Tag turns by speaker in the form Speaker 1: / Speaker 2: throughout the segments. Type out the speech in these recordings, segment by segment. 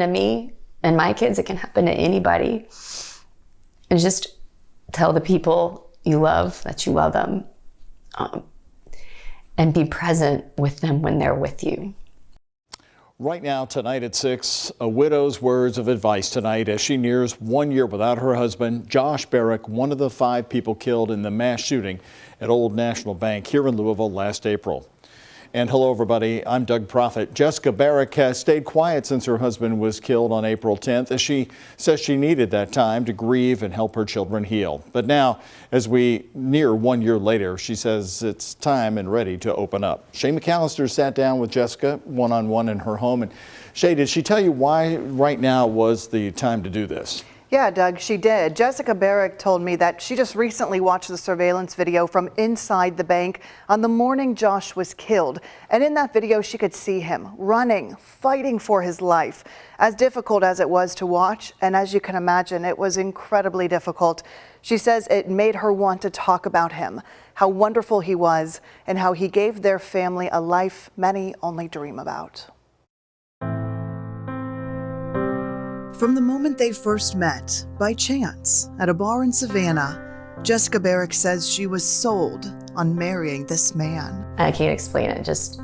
Speaker 1: to me and my kids, it can happen to anybody. And just tell the people you love that you love them, and be present with them when they're with you.
Speaker 2: Right now, tonight at 6, a widow's words of advice tonight as she nears 1 year without her husband, Josh Barrick, one of the 5 people killed in the mass shooting at Old National Bank here in Louisville last April. And hello, everybody. I'm Doug Proffitt. Jessica Barrick has stayed quiet since her husband was killed on April 10th, as she says she needed that time to grieve and help her children heal. But now, as we near 1 year later, she says it's time and ready to open up. Shay McAllister sat down with Jessica one-on-one in her home. And Shay, did she tell you why right now was the time to do this?
Speaker 3: Yeah, Doug, she did. Jessica Barrick told me that she just recently watched the surveillance video from inside the bank on the morning Josh was killed. And in that video, she could see him running, fighting for his life. As difficult as it was to watch, and as you can imagine, it was incredibly difficult. She says it made her want to talk about him, how wonderful he was, and how he gave their family a life many only dream about. From the moment they first met, by chance, at a bar in Savannah, Jessica Barrick says she was sold on marrying this man.
Speaker 1: I can't explain it, just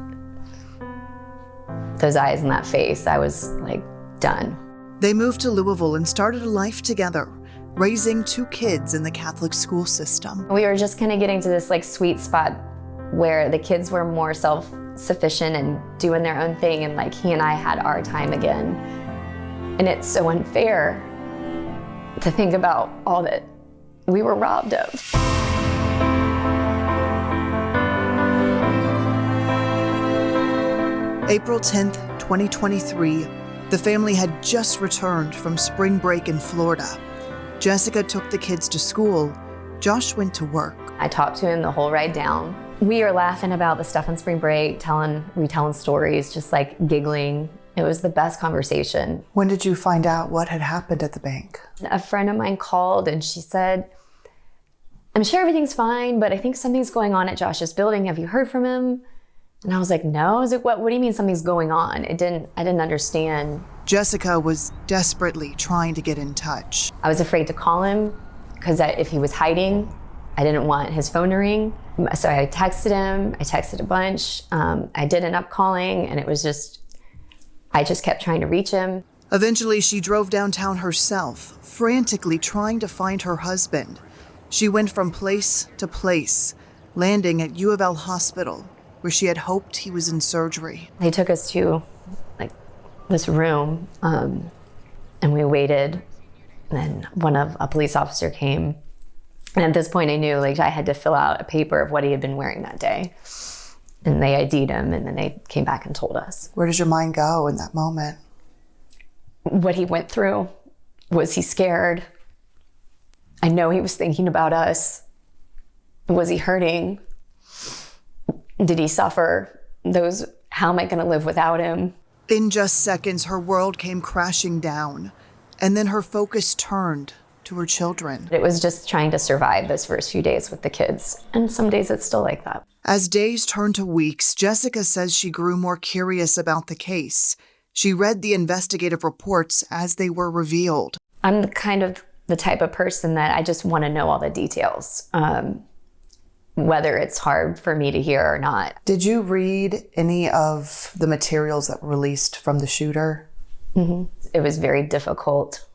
Speaker 1: those eyes and that face, I was like, done.
Speaker 3: They moved to Louisville and started a life together, raising 2 kids in the Catholic school system.
Speaker 1: We were just kind of getting to this like sweet spot where the kids were more self-sufficient and doing their own thing, and like he and I had our time again. And it's so unfair to think about all that we were robbed of.
Speaker 3: April 10th, 2023, the family had just returned from spring break in Florida. Jessica took the kids to school. Josh went to work.
Speaker 1: I talked to him the whole ride down. We were laughing about the stuff on spring break, retelling stories, just like giggling. It was the best conversation.
Speaker 3: When did you find out what had happened at the bank?
Speaker 1: A friend of mine called and she said, I'm sure everything's fine, but I think something's going on at Josh's building. Have you heard from him? And I was like, no. I was like, what do you mean something's going on? I didn't understand.
Speaker 3: Jessica was desperately trying to get in touch.
Speaker 1: I was afraid to call him because if he was hiding, I didn't want his phone to ring. So I texted him. I texted a bunch. I did end up calling, and it was I just kept trying to reach him.
Speaker 3: Eventually, she drove downtown herself, frantically trying to find her husband. She went from place to place, landing at U of L Hospital, where she had hoped he was in surgery.
Speaker 1: They took us to this room, and we waited. And then a police officer came. And at this point, I knew I had to fill out a paper of what he had been wearing that day. And they ID'd him, and then they came back and told us.
Speaker 3: Where does your mind go in that moment?
Speaker 1: What he went through. Was he scared? I know he was thinking about us. Was he hurting? Did he suffer? How am I going to live without him?
Speaker 3: In just seconds, her world came crashing down, and then her focus turned to her children.
Speaker 1: It was just trying to survive those first few days with the kids, and some days it's still like that.
Speaker 3: As days turned to weeks, Jessica says she grew more curious about the case. She read the investigative reports as they were revealed.
Speaker 1: I'm the type of person that I just want to know all the details, whether it's hard for me to hear or not.
Speaker 3: Did you read any of the materials that were released from the shooter?
Speaker 1: Mm-hmm. It was very difficult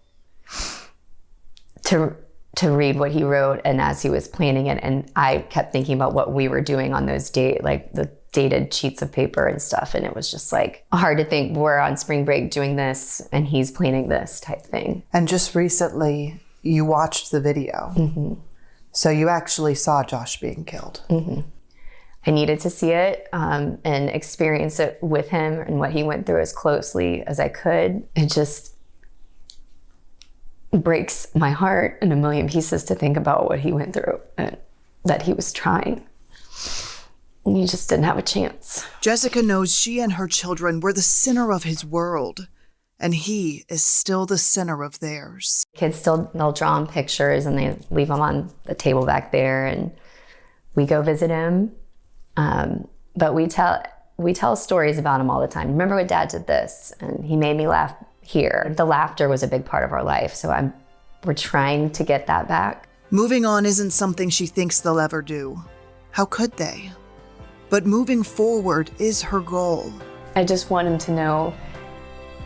Speaker 1: to read what he wrote and as he was planning it. And I kept thinking about what we were doing on those the dated sheets of paper and stuff. And it was just hard to think we're on spring break doing this and he's planning this type thing.
Speaker 3: And just recently you watched the video.
Speaker 1: Mm-hmm.
Speaker 3: So you actually saw Josh being killed.
Speaker 1: Mm-hmm. I needed to see it and experience it with him and what he went through as closely as I could. It just breaks my heart in a million pieces to think about what he went through and that he was trying. And he just didn't have a chance.
Speaker 3: Jessica knows she and her children were the center of his world, and he is still the center of theirs.
Speaker 1: Kids they'll draw him pictures and they leave them on the table back there, and we go visit him. But we tell stories about him all the time. Remember when Dad did this? And he made me laugh here. The laughter was a big part of our life, so we're trying to get that back.
Speaker 3: Moving on isn't something she thinks they'll ever do. How could they? But moving forward is her goal.
Speaker 1: I just want him to know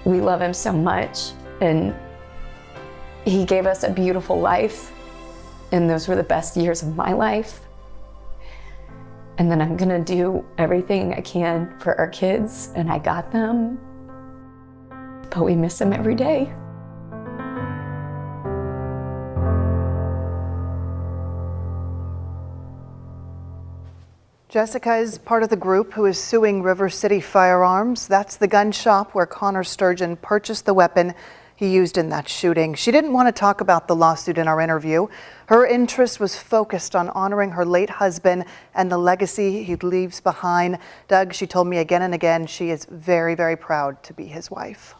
Speaker 1: we love him so much, and he gave us a beautiful life, and those were the best years of my life. And then I'm gonna do everything I can for our kids, and I got them, but we miss him every day.
Speaker 3: Jessica is part of the group who is suing River City Firearms. That's the gun shop where Connor Sturgeon purchased the weapon he used in that shooting. She didn't want to talk about the lawsuit in our interview. Her interest was focused on honoring her late husband and the legacy he leaves behind. Doug, she told me again and again she is very, very proud to be his wife.